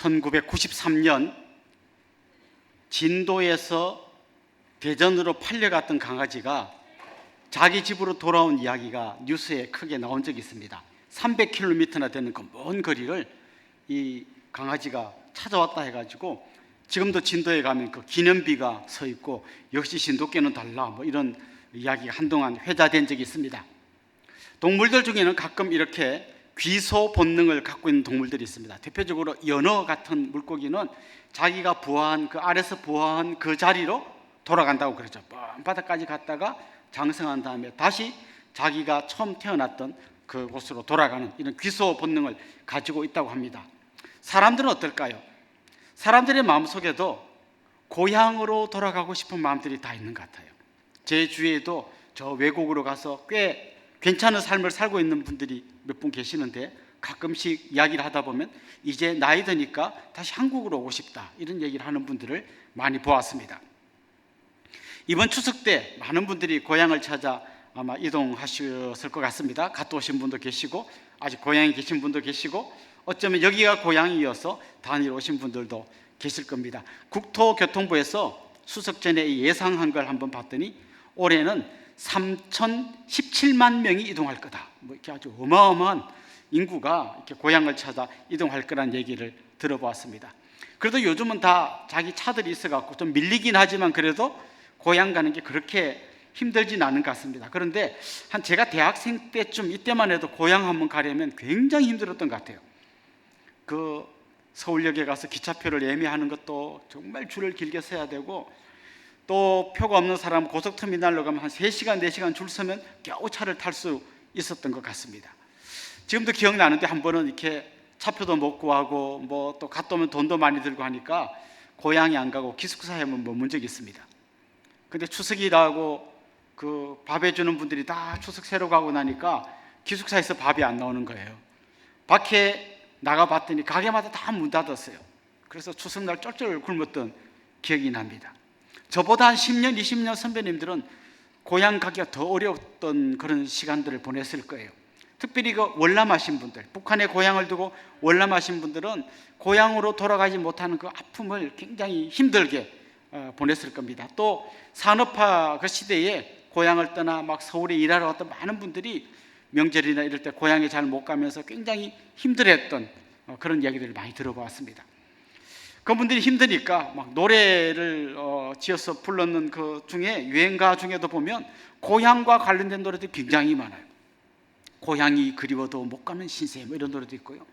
1993년 진도에서 대전으로 팔려갔던 강아지가 자기 집으로 돌아온 이야기가 뉴스에 크게 나온 적이 있습니다. 300km나 되는 그 먼 거리를 이 강아지가 찾아왔다 해가지고 지금도 진도에 가면 그 기념비가 서 있고 역시 진돗개는 달라 뭐 이런 이야기가 한동안 회자된 적이 있습니다. 동물들 중에는 가끔 이렇게 귀소 본능을 갖고 있는 동물들이 있습니다. 대표적으로 연어 같은 물고기는 자기가 부화한 그 아래서 부화한 그 자리로 돌아간다고 그러죠. 먼 바다까지 갔다가 장성한 다음에 다시 자기가 처음 태어났던 그곳으로 돌아가는 이런 귀소 본능을 가지고 있다고 합니다. 사람들은 어떨까요? 사람들의 마음속에도 고향으로 돌아가고 싶은 마음들이 다 있는 것 같아요. 제 주위에도 저 외국으로 가서 꽤 괜찮은 삶을 살고 있는 분들이 몇 분 계시는데 가끔씩 이야기를 하다 보면 이제 나이 드니까 다시 한국으로 오고 싶다 이런 얘기를 하는 분들을 많이 보았습니다. 이번 추석 때 많은 분들이 고향을 찾아 아마 이동하셨을 것 같습니다. 갔다 오신 분도 계시고 아직 고향에 계신 분도 계시고 어쩌면 여기가 고향이어서 다니러 오신 분들도 계실 겁니다. 국토교통부에서 추석 전에 예상한 걸 한번 봤더니 올해는 3,017만 명이 이동할 거다. 뭐 이렇게 아주 어마어마한 인구가 이렇게 고향을 찾아 이동할 거란 얘기를 들어보았습니다. 그래도 요즘은 다 자기 차들이 있어갖고 좀 밀리긴 하지만 그래도 고향 가는 게 그렇게 힘들진 않은 것 같습니다. 그런데 제가 대학생 때쯤 이때만 해도 고향 한번 가려면 굉장히 힘들었던 것 같아요. 그 서울역에 가서 기차표를 예매하는 것도 정말 줄을 길게 서야 되고 또 표가 없는 사람 고속터미널로 가면 한 3시간, 4시간 줄 서면 겨우 차를 탈 수 있었던 것 같습니다. 지금도 기억나는데 한 번은 이렇게 차표도 못 구하고 뭐 또 갔다 오면 돈도 많이 들고 하니까 고향에 안 가고 기숙사에 머문 적이 있습니다. 근데 추석이라고 그 밥 해주는 분들이 다 추석 새로 가고 나니까 기숙사에서 밥이 안 나오는 거예요. 밖에 나가봤더니 가게마다 다 문 닫았어요. 그래서 추석날 쫄쫄 굶었던 기억이 납니다. 저보다 한 10년, 20년 선배님들은 고향 가기가 더 어려웠던 그런 시간들을 보냈을 거예요. 특별히 그 월남하신 분들, 북한에 고향을 두고 월남하신 분들은 고향으로 돌아가지 못하는 그 아픔을 굉장히 힘들게 보냈을 겁니다. 또 산업화 그 시대에 고향을 떠나 막 서울에 일하러 왔던 많은 분들이 명절이나 이럴 때 고향에 잘 못 가면서 굉장히 힘들어했던 그런 이야기들을 많이 들어보았습니다. 그분들이 힘드니까 막 노래를 지어서 불렀는 그 중에 유행가 중에도 보면 고향과 관련된 노래들이 굉장히 많아요. 고향이 그리워도 못 가면 신세 뭐 이런 노래도 있고요.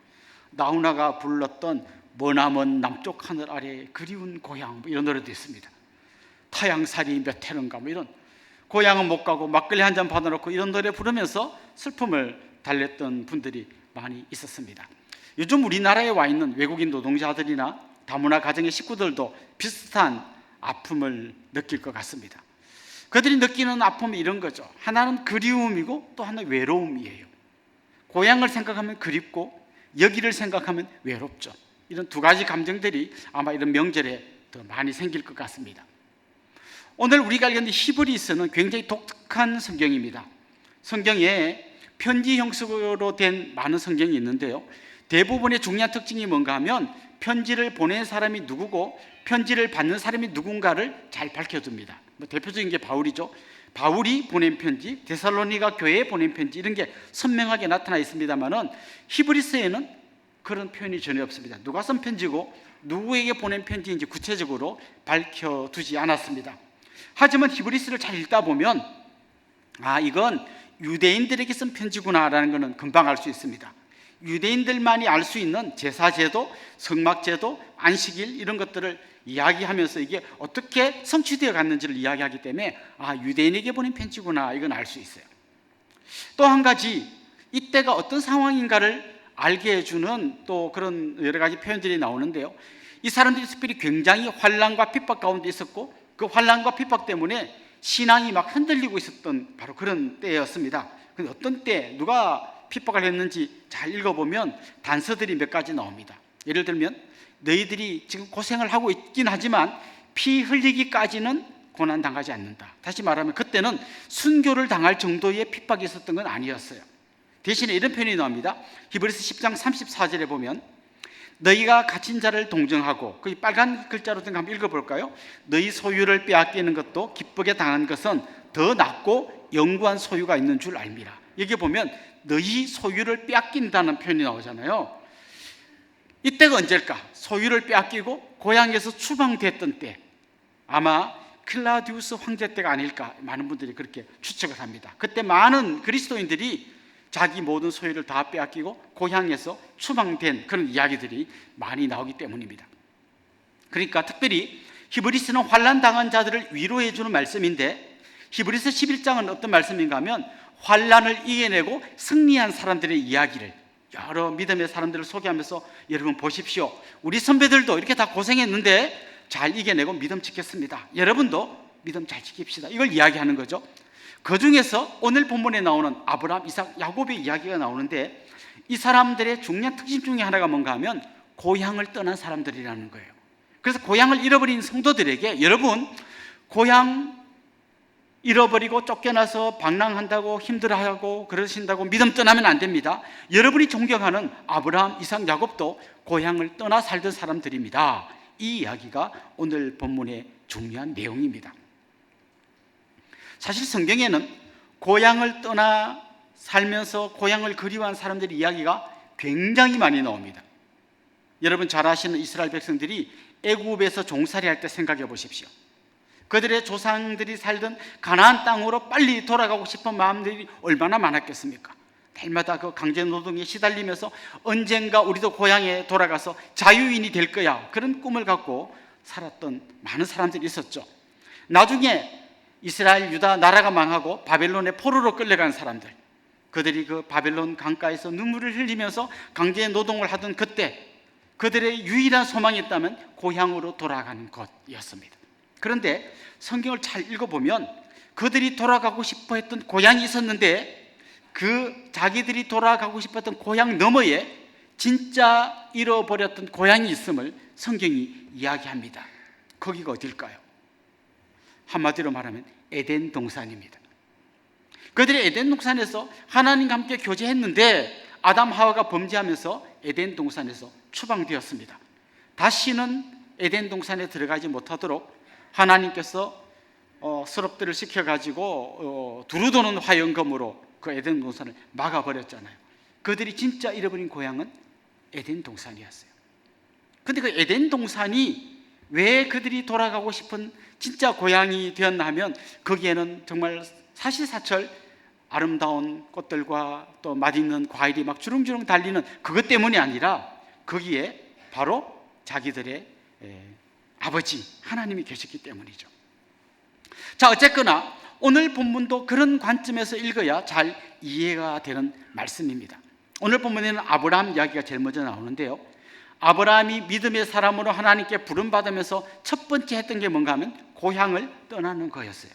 나훈아가 불렀던 머나먼 남쪽 하늘 아래 그리운 고향 뭐 이런 노래도 있습니다. 타양살이 몇 해는가 뭐 이런 고향은 못 가고 막걸리 한 잔 받아놓고 이런 노래 부르면서 슬픔을 달랬던 분들이 많이 있었습니다. 요즘 우리나라에 와 있는 외국인 노동자들이나 다문화 가정의 식구들도 비슷한 아픔을 느낄 것 같습니다. 그들이 느끼는 아픔이 이런 거죠. 하나는 그리움이고 또 하나는 외로움이에요. 고향을 생각하면 그립고 여기를 생각하면 외롭죠. 이런 두 가지 감정들이 아마 이런 명절에 더 많이 생길 것 같습니다. 오늘 우리가 읽는 히브리서는 굉장히 독특한 성경입니다. 성경에 편지 형식으로 된 많은 성경이 있는데요. 대부분의 중요한 특징이 뭔가 하면 편지를 보낸 사람이 누구고 편지를 받는 사람이 누군가를 잘 밝혀줍니다. 대표적인 게 바울이죠. 바울이 보낸 편지, 데살로니가 교회에 보낸 편지 이런 게 선명하게 나타나 있습니다만은 히브리서에는 그런 표현이 전혀 없습니다. 누가 쓴 편지고 누구에게 보낸 편지인지 구체적으로 밝혀두지 않았습니다. 하지만 히브리서를 잘 읽다 보면 이건 유대인들에게 쓴 편지구나라는 것은 금방 알 수 있습니다. 유대인들만이 알 수 있는 제사제도, 성막제도, 안식일 이런 것들을 이야기하면서 이게 어떻게 성취되어 갔는지를 이야기하기 때문에 유대인에게 보낸 편지구나 이건 알 수 있어요. 또 한 가지 이때가 어떤 상황인가를 알게 해주는 또 그런 여러 가지 표현들이 나오는데요. 이 사람들이 특별히 굉장히 환난과 핍박 가운데 있었고 그 환난과 핍박 때문에 신앙이 막 흔들리고 있었던 바로 그런 때였습니다. 근데 어떤 때 누가 핍박을 했는지 잘 읽어보면 단서들이 몇 가지 나옵니다. 예를 들면 너희들이 지금 고생을 하고 있긴 하지만 피 흘리기까지는 고난당하지 않는다. 다시 말하면 그때는 순교를 당할 정도의 핍박이 있었던 건 아니었어요. 대신에 이런 표현이 나옵니다. 히브리서 10장 34절에 보면 너희가 갇힌 자를 동정하고, 그 빨간 글자로 된 거 한번 읽어볼까요? 너희 소유를 빼앗기는 것도 기쁘게 당한 것은 더 낫고 영구한 소유가 있는 줄 알미라. 여기 보면 너희 소유를 빼앗긴다는 표현이 나오잖아요. 이때가 언제일까? 소유를 빼앗기고 고향에서 추방됐던 때, 아마 클라우디우스 황제 때가 아닐까 많은 분들이 그렇게 추측을 합니다. 그때 많은 그리스도인들이 자기 모든 소유를 다 빼앗기고 고향에서 추방된 그런 이야기들이 많이 나오기 때문입니다. 그러니까 특별히 히브리서는 환난당한 자들을 위로해 주는 말씀인데, 히브리서 11장은 어떤 말씀인가 하면 환난을 이겨내고 승리한 사람들의 이야기를, 여러 믿음의 사람들을 소개하면서 여러분 보십시오, 우리 선배들도 이렇게 다 고생했는데 잘 이겨내고 믿음 지켰습니다. 여러분도 믿음 잘 지킵시다. 이걸 이야기하는 거죠. 그 중에서 오늘 본문에 나오는 아브라함, 이삭, 야곱의 이야기가 나오는데, 이 사람들의 중요한 특징 중에 하나가 뭔가 하면 고향을 떠난 사람들이라는 거예요. 그래서 고향을 잃어버린 성도들에게, 여러분 고향 잃어버리고 쫓겨나서 방랑한다고 힘들어하고 그러신다고 믿음 떠나면 안 됩니다. 여러분이 존경하는 아브라함, 이삭, 야곱도 고향을 떠나 살던 사람들입니다. 이 이야기가 오늘 본문의 중요한 내용입니다. 사실 성경에는 고향을 떠나 살면서 고향을 그리워한 사람들의 이야기가 굉장히 많이 나옵니다. 여러분 잘 아시는 이스라엘 백성들이 애굽에서 종살이 할 때 생각해 보십시오. 그들의 조상들이 살던 가나안 땅으로 빨리 돌아가고 싶은 마음들이 얼마나 많았겠습니까? 날마다 그 강제 노동에 시달리면서 언젠가 우리도 고향에 돌아가서 자유인이 될 거야, 그런 꿈을 갖고 살았던 많은 사람들이 있었죠. 나중에 이스라엘, 유다 나라가 망하고 바벨론의 포로로 끌려간 사람들, 그들이 그 바벨론 강가에서 눈물을 흘리면서 강제 노동을 하던 그때 그들의 유일한 소망이 있다면 고향으로 돌아가는 것이었습니다. 그런데 성경을 잘 읽어보면 그들이 돌아가고 싶어 했던 고향이 있었는데, 그 자기들이 돌아가고 싶었던 고향 너머에 진짜 잃어버렸던 고향이 있음을 성경이 이야기합니다. 거기가 어딜까요? 한마디로 말하면 에덴 동산입니다. 그들이 에덴 동산에서 하나님과 함께 교제했는데 아담 하와가 범죄하면서 에덴 동산에서 추방되었습니다. 다시는 에덴 동산에 들어가지 못하도록 하나님께서 스럽들을 시켜가지고 두루도는 화영검으로 그 에덴 동산을 막아버렸잖아요. 그들이 진짜 잃어버린 고향은 에덴 동산이었어요. 근데 그 에덴 동산이 왜 그들이 돌아가고 싶은 진짜 고향이 되었나 하면, 거기에는 정말 사시사철 아름다운 꽃들과 또 맛있는 과일이 막 주렁주렁 달리는 그것 때문이 아니라, 거기에 바로 자기들의 아버지 하나님이 계셨기 때문이죠. 자, 어쨌거나 오늘 본문도 그런 관점에서 읽어야 잘 이해가 되는 말씀입니다. 오늘 본문에는 아브라함 이야기가 제일 먼저 나오는데요, 아브라함이 믿음의 사람으로 하나님께 부름받으면서 첫 번째 했던 게 뭔가 하면 고향을 떠나는 거였어요.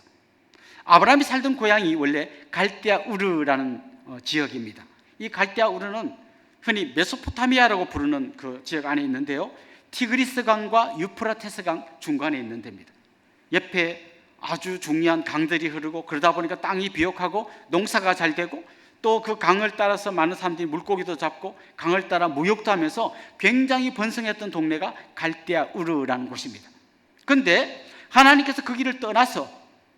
아브라함이 살던 고향이 원래 갈대아 우르라는 지역입니다. 이 갈대아 우르는 흔히 메소포타미아라고 부르는 그 지역 안에 있는데요, 티그리스 강과 유프라테스 강 중간에 있는 데입니다. 옆에 아주 중요한 강들이 흐르고, 그러다 보니까 땅이 비옥하고 농사가 잘 되고, 또 그 강을 따라서 많은 사람들이 물고기도 잡고 강을 따라 무역도 하면서 굉장히 번성했던 동네가 갈대아 우르라는 곳입니다. 그런데 하나님께서 그 길을 떠나서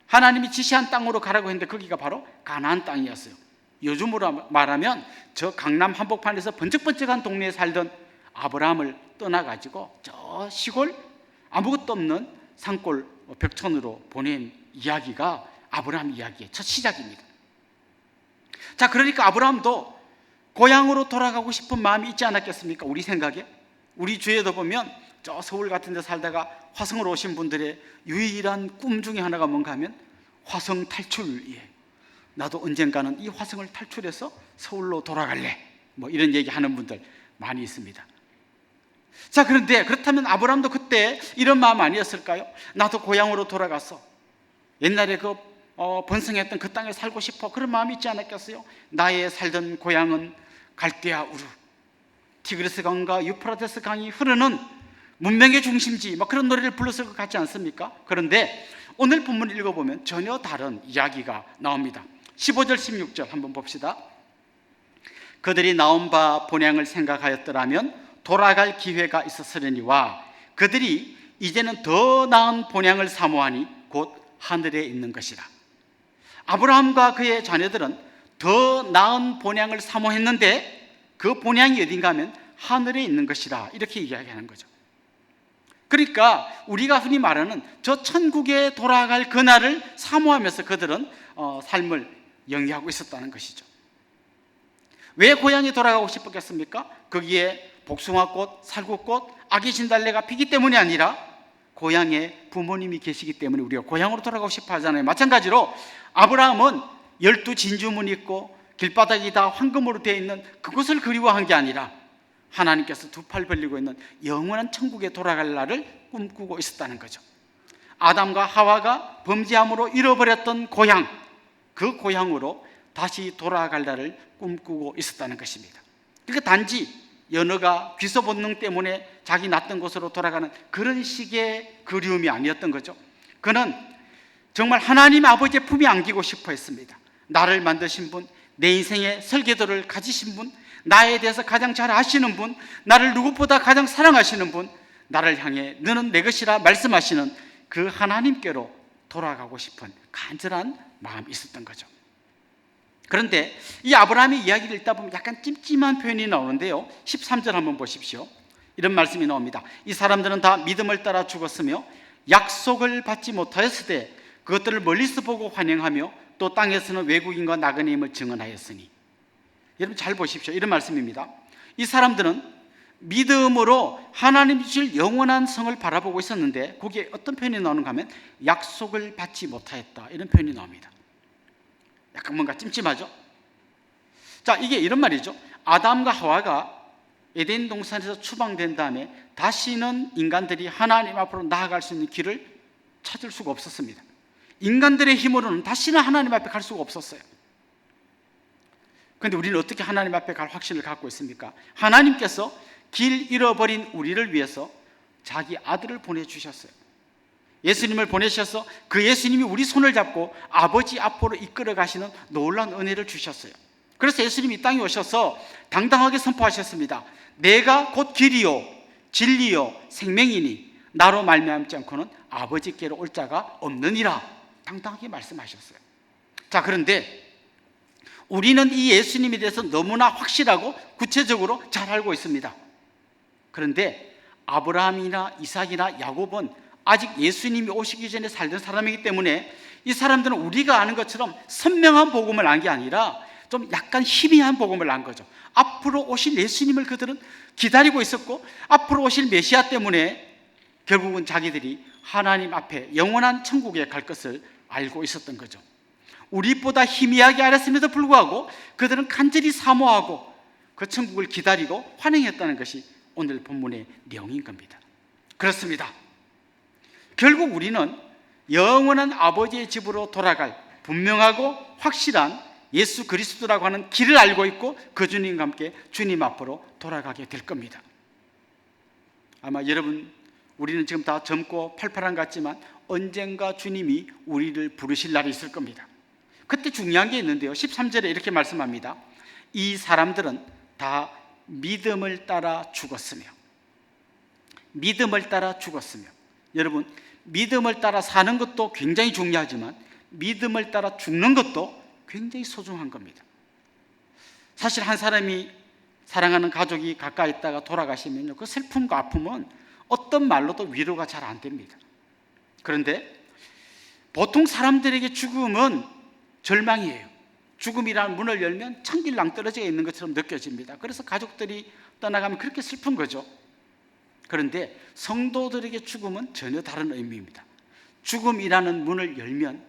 하나님이 지시한 땅으로 가라고 했는데 거기가 바로 가나안 땅이었어요. 요즘으로 말하면 저 강남 한복판에서 번쩍번쩍한 동네에 살던 아브라함을 떠나가지고 저 시골 아무것도 없는 산골 벽촌으로 보낸 이야기가 아브라함 이야기의 첫 시작입니다. 자, 그러니까 아브라함도 고향으로 돌아가고 싶은 마음이 있지 않았겠습니까? 우리 생각에, 우리 주위에도 보면 저 서울 같은 데 살다가 화성으로 오신 분들의 유일한 꿈 중에 하나가 뭔가 하면 화성 탈출이에요. 나도 언젠가는 이 화성을 탈출해서 서울로 돌아갈래, 뭐 이런 얘기 하는 분들 많이 있습니다. 자, 그런데 그렇다면 아브라함도 그때 이런 마음 아니었을까요? 나도 고향으로 돌아가서 옛날에 그 번성했던 그 땅에 살고 싶어, 그런 마음이 있지 않았겠어요? 나의 살던 고향은 갈대아 우르, 티그리스 강과 유프라테스 강이 흐르는 문명의 중심지, 막 그런 노래를 불렀을 것 같지 않습니까? 그런데 오늘 본문을 읽어보면 전혀 다른 이야기가 나옵니다. 15절 16절 한번 봅시다. 그들이 나온 바 본향을 생각하였더라면 돌아갈 기회가 있었으려니와 그들이 이제는 더 나은 본향을 사모하니 곧 하늘에 있는 것이라. 아브라함과 그의 자녀들은 더 나은 본향을 사모했는데 그 본향이 어딘가 하면 하늘에 있는 것이라, 이렇게 이야기하는 거죠. 그러니까 우리가 흔히 말하는 저 천국에 돌아갈 그날을 사모하면서 그들은 삶을 영위하고 있었다는 것이죠. 왜 고향에 돌아가고 싶었겠습니까? 거기에 복숭아꽃, 살구꽃, 아기 진달래가 피기 때문이 아니라 고향에 부모님이 계시기 때문에 우리가 고향으로 돌아가고 싶어 하잖아요. 마찬가지로 아브라함은 12진주문이 있고 길바닥이 다 황금으로 되어 있는 그곳을 그리워한 게 아니라 하나님께서 두 팔 벌리고 있는 영원한 천국에 돌아갈 날을 꿈꾸고 있었다는 거죠. 아담과 하와가 범죄함으로 잃어버렸던 고향, 그 고향으로 다시 돌아갈 날을 꿈꾸고 있었다는 것입니다. 그러니까 단지 연어가 귀소 본능 때문에 자기 났던 곳으로 돌아가는 그런 식의 그리움이 아니었던 거죠. 그는 정말 하나님 아버지의 품에 안기고 싶어 했습니다. 나를 만드신 분, 내 인생의 설계도를 가지신 분, 나에 대해서 가장 잘 아시는 분, 나를 누구보다 가장 사랑하시는 분, 나를 향해 너는 내 것이라 말씀하시는 그 하나님께로 돌아가고 싶은 간절한 마음이 있었던 거죠. 그런데 이 아브라함의 이야기를 읽다 보면 약간 찜찜한 표현이 나오는데요, 13절 한번 보십시오. 이런 말씀이 나옵니다. 이 사람들은 다 믿음을 따라 죽었으며 약속을 받지 못하였을 때 그것들을 멀리서 보고 환영하며 또 땅에서는 외국인과 나그네임을 증언하였으니. 여러분 잘 보십시오. 이런 말씀입니다. 이 사람들은 믿음으로 하나님 주실 영원한 성을 바라보고 있었는데 거기에 어떤 표현이 나오는가 하면 약속을 받지 못하였다, 이런 표현이 나옵니다. 약간 뭔가 찜찜하죠? 자, 이게 이런 말이죠. 아담과 하와가 에덴 동산에서 추방된 다음에 다시는 인간들이 하나님 앞으로 나아갈 수 있는 길을 찾을 수가 없었습니다. 인간들의 힘으로는 다시는 하나님 앞에 갈 수가 없었어요. 그런데 우리는 어떻게 하나님 앞에 갈 확신을 갖고 있습니까? 하나님께서 길 잃어버린 우리를 위해서 자기 아들을 보내주셨어요. 예수님을 보내셔서 그 예수님이 우리 손을 잡고 아버지 앞으로 이끌어 가시는 놀라운 은혜를 주셨어요. 그래서 예수님이 이 땅에 오셔서 당당하게 선포하셨습니다. 내가 곧 길이요 진리요 생명이니 나로 말미암지 않고는 아버지께로 올 자가 없느니라, 당당하게 말씀하셨어요. 자, 그런데 우리는 이 예수님에 대해서 너무나 확실하고 구체적으로 잘 알고 있습니다. 그런데 아브라함이나 이삭이나 야곱은 아직 예수님이 오시기 전에 살던 사람이기 때문에 이 사람들은 우리가 아는 것처럼 선명한 복음을 안 게 아니라 좀 약간 희미한 복음을 안 거죠. 앞으로 오실 예수님을 그들은 기다리고 있었고 앞으로 오실 메시아 때문에 결국은 자기들이 하나님 앞에 영원한 천국에 갈 것을 알고 있었던 거죠. 우리보다 희미하게 알았음에도 불구하고 그들은 간절히 사모하고 그 천국을 기다리고 환영했다는 것이 오늘 본문의 내용인 겁니다. 그렇습니다. 결국 우리는 영원한 아버지의 집으로 돌아갈 분명하고 확실한 예수 그리스도라고 하는 길을 알고 있고 그 주님과 함께 주님 앞으로 돌아가게 될 겁니다. 아마 여러분, 우리는 지금 다 젊고 팔팔한 것 같지만 언젠가 주님이 우리를 부르실 날이 있을 겁니다. 그때 중요한 게 있는데요, 13절에 이렇게 말씀합니다. 이 사람들은 다 믿음을 따라 죽었으며. 믿음을 따라 죽었으며. 여러분, 믿음을 따라 사는 것도 굉장히 중요하지만 믿음을 따라 죽는 것도 굉장히 소중한 겁니다. 사실 한 사람이 사랑하는 가족이 가까이 있다가 돌아가시면요, 그 슬픔과 아픔은 어떤 말로도 위로가 잘 안 됩니다. 그런데 보통 사람들에게 죽음은 절망이에요. 죽음이라는 문을 열면 천길 낭떠러지가 있는 것처럼 느껴집니다. 그래서 가족들이 떠나가면 그렇게 슬픈 거죠. 그런데 성도들에게 죽음은 전혀 다른 의미입니다. 죽음이라는 문을 열면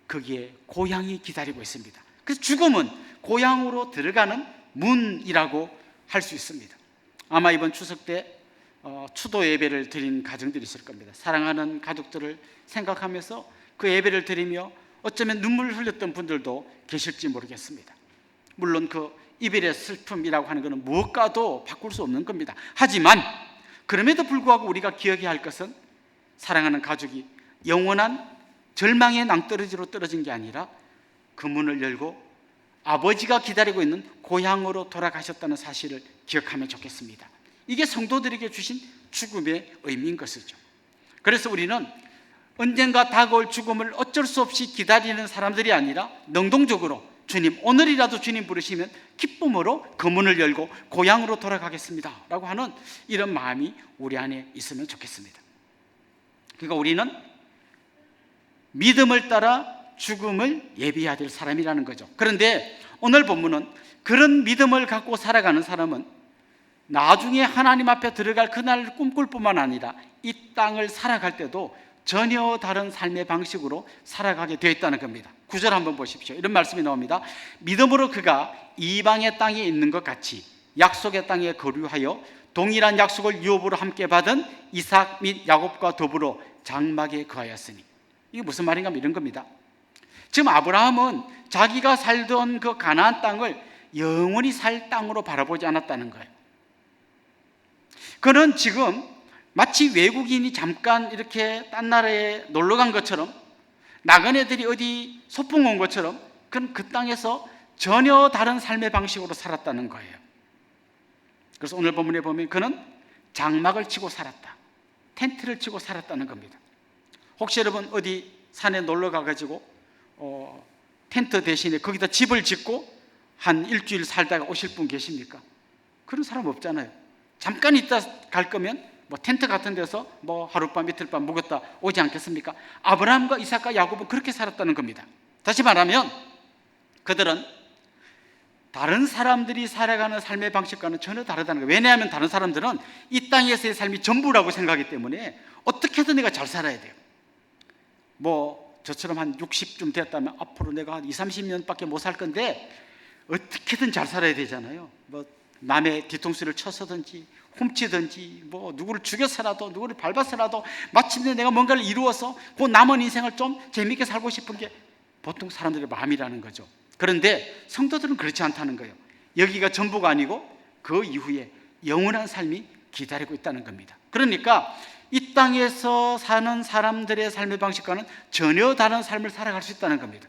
거기에 고향이 기다리고 있습니다. 그래서 죽음은 고향으로 들어가는 문이라고 할 수 있습니다. 아마 이번 추석 때 추도 예배를 드린 가정들이 있을 겁니다. 사랑하는 가족들을 생각하면서 그 예배를 드리며 어쩌면 눈물을 흘렸던 분들도 계실지 모르겠습니다. 물론 그 이별의 슬픔이라고 하는 것은 무엇과도 바꿀 수 없는 겁니다. 하지만 그럼에도 불구하고 우리가 기억해야 할 것은 사랑하는 가족이 영원한 절망의 낭떠러지로 떨어진 게 아니라 그 문을 열고 아버지가 기다리고 있는 고향으로 돌아가셨다는 사실을 기억하면 좋겠습니다. 이게 성도들에게 주신 죽음의 의미인 것이죠. 그래서 우리는 언젠가 다가올 죽음을 어쩔 수 없이 기다리는 사람들이 아니라 능동적으로 주님, 오늘이라도 주님 부르시면 기쁨으로 그 문을 열고 고향으로 돌아가겠습니다 라고 하는 이런 마음이 우리 안에 있으면 좋겠습니다. 그러니까 우리는 믿음을 따라 죽음을 예비해야 될 사람이라는 거죠. 그런데 오늘 본문은 그런 믿음을 갖고 살아가는 사람은 나중에 하나님 앞에 들어갈 그날을 꿈꿀 뿐만 아니라 이 땅을 살아갈 때도 전혀 다른 삶의 방식으로 살아가게 되어 있다는 겁니다. 9절 한번 보십시오. 이런 말씀이 나옵니다. 믿음으로 그가 이방의 땅에 있는 것 같이 약속의 땅에 거류하여 동일한 약속을 유업으로 함께 받은 이삭 및 야곱과 더불어 장막에 거하였으니. 이게 무슨 말인가 이런 겁니다. 지금 아브라함은 자기가 살던 그 가나안 땅을 영원히 살 땅으로 바라보지 않았다는 거예요. 그는 지금 마치 외국인이 잠깐 이렇게 딴 나라에 놀러 간 것처럼, 나그네들이 어디 소풍 온 것처럼 그는 그 땅에서 전혀 다른 삶의 방식으로 살았다는 거예요. 그래서 오늘 본문에 보면 그는 장막을 치고 살았다, 텐트를 치고 살았다는 겁니다. 혹시 여러분 어디 산에 놀러 가가지고 텐트 대신에 거기다 집을 짓고 한 일주일 살다가 오실 분 계십니까? 그런 사람 없잖아요. 잠깐 있다 갈 거면 뭐 텐트 같은 데서 뭐 하룻밤 이틀밤 묵었다 오지 않겠습니까? 아브라함과 이삭과 야곱은 그렇게 살았다는 겁니다. 다시 말하면 그들은 다른 사람들이 살아가는 삶의 방식과는 전혀 다르다는 거예요. 왜냐하면 다른 사람들은 이 땅에서의 삶이 전부라고 생각하기 때문에 어떻게든 내가 잘 살아야 돼요. 뭐 저처럼 한 60쯤 됐다면 앞으로 내가 한 20, 30년밖에 못 살 건데 어떻게든 잘 살아야 되잖아요. 뭐 남의 뒤통수를 쳐서든지 훔치든지 뭐 누구를 죽여서라도 누구를 밟아서라도 마침내 내가 뭔가를 이루어서 그 남은 인생을 좀 재미있게 살고 싶은 게 보통 사람들의 마음이라는 거죠. 그런데 성도들은 그렇지 않다는 거예요. 여기가 전부가 아니고 그 이후에 영원한 삶이 기다리고 있다는 겁니다. 그러니까 이 땅에서 사는 사람들의 삶의 방식과는 전혀 다른 삶을 살아갈 수 있다는 겁니다.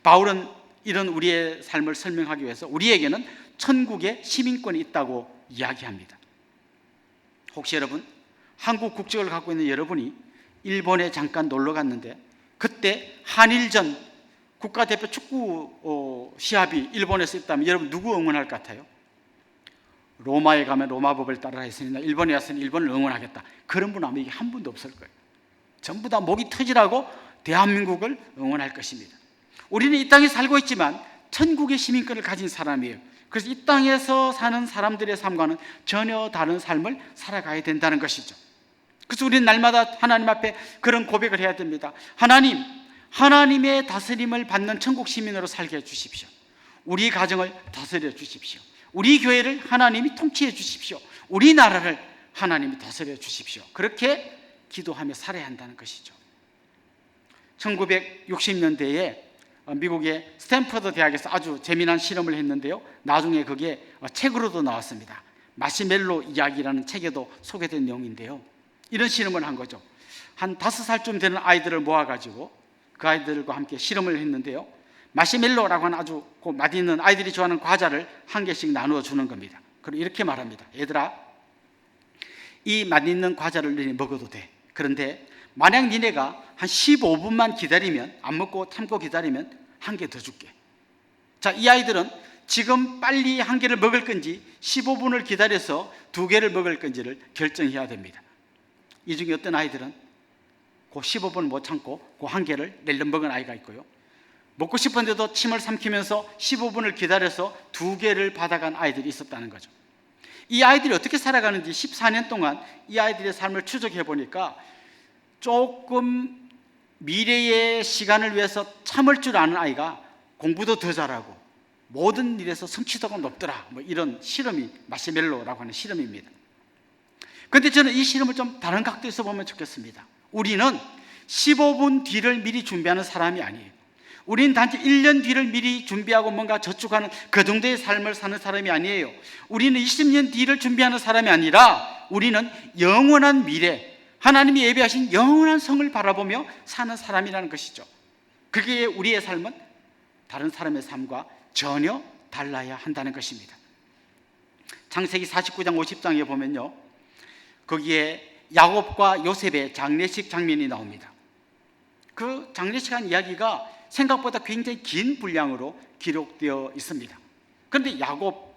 바울은 이런 우리의 삶을 설명하기 위해서 우리에게는 천국의 시민권이 있다고 이야기합니다. 혹시 여러분 한국 국적을 갖고 있는 여러분이 일본에 잠깐 놀러 갔는데 그때 한일전 국가대표 축구 시합이 일본에서 있다면 여러분 누구 응원할 것 같아요? 로마에 가면 로마법을 따라 했으니 일본에 왔으니 일본을 응원하겠다. 그런 분 아마 이게 한 분도 없을 거예요. 전부 다 목이 터지라고 대한민국을 응원할 것입니다. 우리는 이 땅에 살고 있지만 천국의 시민권을 가진 사람이에요. 그래서 이 땅에서 사는 사람들의 삶과는 전혀 다른 삶을 살아가야 된다는 것이죠. 그래서 우리는 날마다 하나님 앞에 그런 고백을 해야 됩니다. 하나님, 하나님의 다스림을 받는 천국 시민으로 살게 해주십시오. 우리 가정을 다스려 주십시오. 우리 교회를 하나님이 통치해 주십시오. 우리 나라를 하나님이 다스려 주십시오. 그렇게 기도하며 살아야 한다는 것이죠. 1960년대에 미국의 스탠퍼드 대학에서 아주 재미난 실험을 했는데요, 나중에 그게 책으로도 나왔습니다. 마시멜로 이야기라는 책에도 소개된 내용인데요, 이런 실험을 한 거죠. 한 5살쯤 되는 아이들을 모아가지고 그 아이들과 함께 실험을 했는데요, 마시멜로라고 하는 아주 맛있는 아이들이 좋아하는 과자를 한 개씩 나누어 주는 겁니다. 그리고 이렇게 말합니다. 얘들아, 이 맛있는 과자를 너네 먹어도 돼. 그런데 만약 니네가 한 15분만 기다리면, 안 먹고 참고 기다리면 한 개 더 줄게. 자, 이 아이들은 지금 빨리 한 개를 먹을 건지 15분을 기다려서 2개를 먹을 건지를 결정해야 됩니다. 이 중에 어떤 아이들은 그 15분을 못 참고 그 한 개를 낼름 먹은 아이가 있고요, 먹고 싶은데도 침을 삼키면서 15분을 기다려서 2개를 받아간 아이들이 있었다는 거죠. 이 아이들이 어떻게 살아가는지 14년 동안 이 아이들의 삶을 추적해 보니까 조금 미래의 시간을 위해서 참을 줄 아는 아이가 공부도 더 잘하고 모든 일에서 성취도가 높더라, 뭐 이런 실험이 마시멜로라고 하는 실험입니다. 그런데 저는 이 실험을 좀 다른 각도에서 보면 좋겠습니다. 우리는 15분 뒤를 미리 준비하는 사람이 아니에요. 우리는 단지 1년 뒤를 미리 준비하고 뭔가 저축하는 그 정도의 삶을 사는 사람이 아니에요. 우리는 20년 뒤를 준비하는 사람이 아니라 우리는 영원한 미래, 하나님이 예비하신 영원한 성을 바라보며 사는 사람이라는 것이죠. 그게 우리의 삶은 다른 사람의 삶과 전혀 달라야 한다는 것입니다. 창세기 49장 50장에 보면요, 거기에 야곱과 요셉의 장례식 장면이 나옵니다. 그 장례식한 이야기가 생각보다 굉장히 긴 분량으로 기록되어 있습니다. 그런데 야곱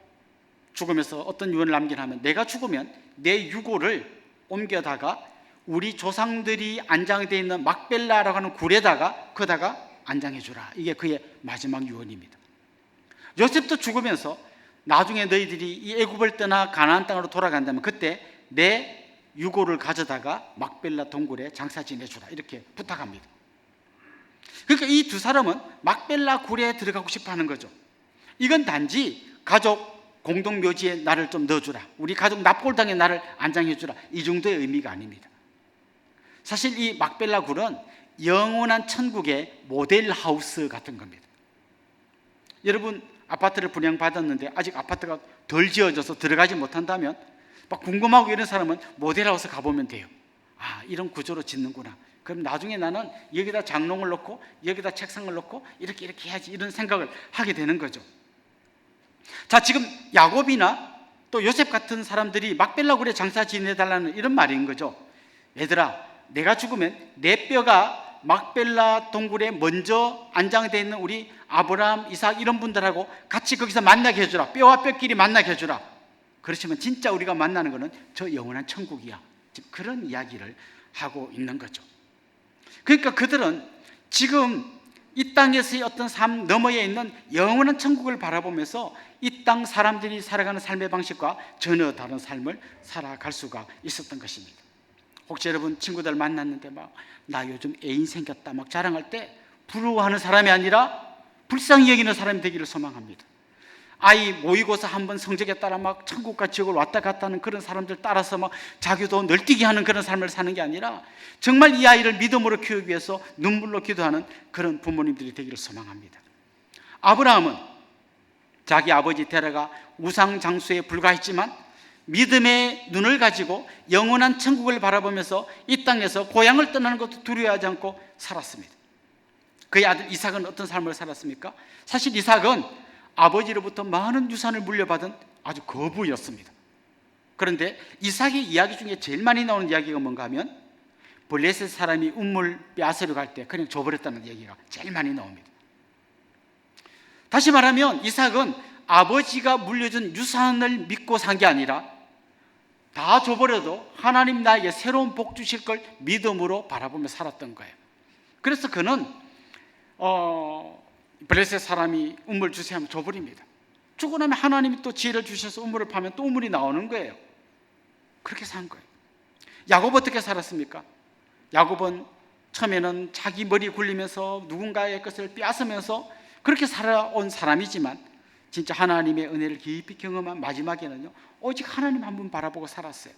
죽으면서 어떤 유언을 남기냐면, 내가 죽으면 내 유골을 옮겨다가 우리 조상들이 안장되어 있는 막벨라라고 하는 굴에다가 거다가 안장해 주라. 이게 그의 마지막 유언입니다. 요셉도 죽으면서 나중에 너희들이 이 애굽을 떠나 가나안 땅으로 돌아간다면 그때 내 유골을 가져다가 막벨라 동굴에 장사 지내주라, 이렇게 부탁합니다. 그러니까 이 두 사람은 막벨라 굴에 들어가고 싶어 하는 거죠. 이건 단지 가족 공동묘지에 나를 좀 넣어주라, 우리 가족 납골당에 나를 안장해주라, 이 정도의 의미가 아닙니다. 사실 이 막벨라 굴은 영원한 천국의 모델하우스 같은 겁니다. 여러분, 아파트를 분양받았는데 아직 아파트가 덜 지어져서 들어가지 못한다면 막 궁금하고 이런 사람은 모델하우스 가보면 돼요. 아, 이런 구조로 짓는구나. 그럼 나중에 나는 여기다 장롱을 놓고 여기다 책상을 놓고 이렇게 해야지, 이런 생각을 하게 되는 거죠. 자, 지금 야곱이나 또 요셉 같은 사람들이 막벨라 굴에 장사 지내달라는 이런 말인 거죠. 얘들아, 내가 죽으면 내 뼈가 막벨라 동굴에 먼저 안장되어 있는 우리 아브라함, 이삭 이런 분들하고 같이 거기서 만나게 해주라. 뼈와 뼈끼리 만나게 해주라. 그렇지만 진짜 우리가 만나는 것은 저 영원한 천국이야. 지금 그런 이야기를 하고 있는 거죠. 그러니까 그들은 지금 이 땅에서의 어떤 삶 너머에 있는 영원한 천국을 바라보면서 이 땅 사람들이 살아가는 삶의 방식과 전혀 다른 삶을 살아갈 수가 있었던 것입니다. 혹시 여러분 친구들 만났는데 막 나 요즘 애인 생겼다 막 자랑할 때 부러워하는 사람이 아니라 불쌍히 여기는 사람이 되기를 소망합니다. 아이 모의고사 한번 성적에 따라 막 천국과 지옥을 왔다 갔다 하는 그런 사람들 따라서 막 자기도 널뛰기 하는 그런 삶을 사는 게 아니라 정말 이 아이를 믿음으로 키우기 위해서 눈물로 기도하는 그런 부모님들이 되기를 소망합니다. 아브라함은 자기 아버지 데라가 우상 장수에 불과했지만 믿음의 눈을 가지고 영원한 천국을 바라보면서 이 땅에서 고향을 떠나는 것도 두려워하지 않고 살았습니다. 그의 아들 이삭은 어떤 삶을 살았습니까? 사실 이삭은 아버지로부터 많은 유산을 물려받은 아주 거부였습니다. 그런데 이삭의 이야기 중에 제일 많이 나오는 이야기가 뭔가 하면 블레셋 사람이 우물 빼앗으러 갈 때 그냥 줘버렸다는 얘기가 제일 많이 나옵니다. 다시 말하면 이삭은 아버지가 물려준 유산을 믿고 산 게 아니라 다 줘버려도 하나님 나에게 새로운 복 주실 걸 믿음으로 바라보며 살았던 거예요. 그래서 그는 블레셋 사람이 우물 주세요 하면 줘버립니다. 주고 나면 하나님이 또 지혜를 주셔서 우물을 파면 또 우물이 나오는 거예요. 그렇게 산 거예요. 야곱 어떻게 살았습니까? 야곱은 처음에는 자기 머리 굴리면서 누군가의 것을 빼앗으면서 그렇게 살아온 사람이지만 진짜 하나님의 은혜를 깊이 경험한 마지막에는요, 오직 하나님 한 분 바라보고 살았어요.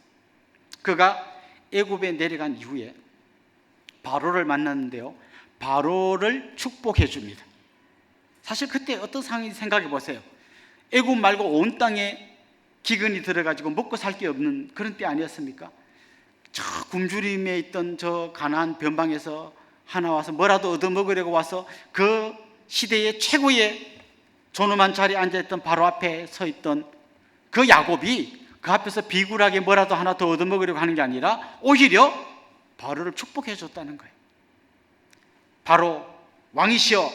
그가 애굽에 내려간 이후에 바로를 만났는데요, 바로를 축복해 줍니다. 사실 그때 어떤 상황인지 생각해 보세요. 애굽 말고 온 땅에 기근이 들어가지고 먹고 살 게 없는 그런 때 아니었습니까? 저 굶주림에 있던 저 가나안 변방에서 하나 와서 뭐라도 얻어먹으려고 와서 그 시대의 최고의 존엄한 자리에 앉아있던 바로 앞에 서 있던 그 야곱이 그 앞에서 비굴하게 뭐라도 하나 더 얻어먹으려고 하는 게 아니라 오히려 바로를 축복해 줬다는 거예요. 바로 왕이시여,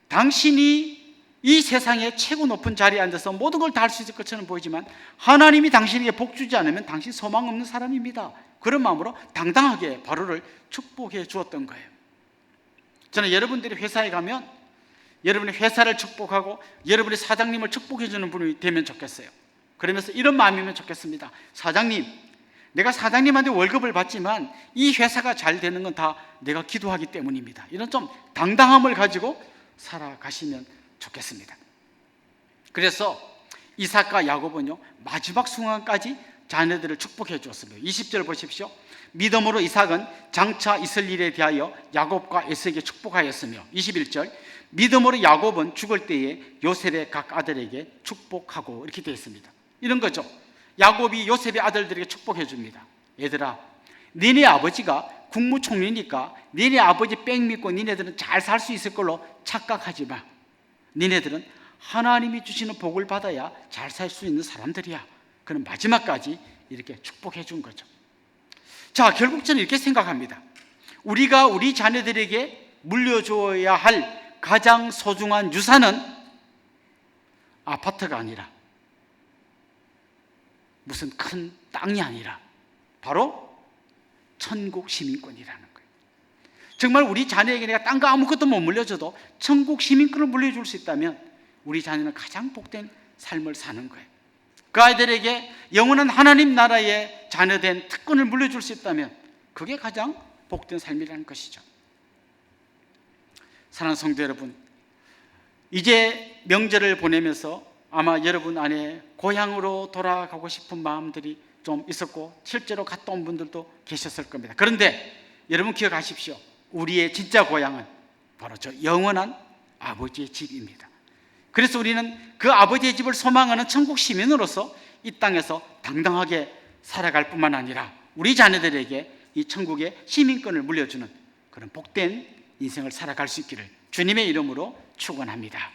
당신이 이 세상의 최고 높은 자리에 앉아서 모든 걸 다 할 수 있을 것처럼 보이지만 하나님이 당신에게 복 주지 않으면 당신 소망 없는 사람입니다. 그런 마음으로 당당하게 바로를 축복해 주었던 거예요. 저는 여러분들이 회사에 가면 여러분의 회사를 축복하고 여러분의 사장님을 축복해 주는 분이 되면 좋겠어요. 그러면서 이런 마음이면 좋겠습니다. 사장님, 내가 사장님한테 월급을 받지만 이 회사가 잘 되는 건 다 내가 기도하기 때문입니다. 이런 좀 당당함을 가지고 살아가시면 좋겠습니다. 그래서 이삭과 야곱은요, 마지막 순간까지 자녀들을 축복해 주었습니다. 20절 보십시오. 믿음으로 이삭은 장차 있을 일에 대하여 야곱과 에서에게 축복하였으며, 21절, 믿음으로 야곱은 죽을 때에 요셉의 각 아들에게 축복하고, 이렇게 되어 있습니다. 이런 거죠. 야곱이 요셉의 아들들에게 축복해 줍니다. 얘들아, 니네 아버지가 국무총리니까 니네 아버지 뺑 믿고 니네들은 잘 살 수 있을 걸로 착각하지 마. 니네들은 하나님이 주시는 복을 받아야 잘 살 수 있는 사람들이야. 그는 마지막까지 이렇게 축복해 준 거죠. 자, 결국 저는 이렇게 생각합니다. 우리가 우리 자녀들에게 물려줘야 할 가장 소중한 유산은 아파트가 아니라, 무슨 큰 땅이 아니라 바로 천국 시민권이라는 거예요. 정말 우리 자녀에게 내가 땅과 아무것도 못 물려줘도 천국 시민권을 물려줄 수 있다면 우리 자녀는 가장 복된 삶을 사는 거예요. 그 아이들에게 영원한 하나님 나라의 자녀된 특권을 물려줄 수 있다면 그게 가장 복된 삶이라는 것이죠. 사랑하는 성도 여러분, 이제 명절을 보내면서 아마 여러분 안에 고향으로 돌아가고 싶은 마음들이 좀 있었고 실제로 갔다 온 분들도 계셨을 겁니다. 그런데 여러분 기억하십시오. 우리의 진짜 고향은 바로 저 영원한 아버지의 집입니다. 그래서 우리는 그 아버지의 집을 소망하는 천국 시민으로서 이 땅에서 당당하게 살아갈 뿐만 아니라 우리 자녀들에게 이 천국의 시민권을 물려주는 그런 복된 인생을 살아갈 수 있기를 주님의 이름으로 축원합니다.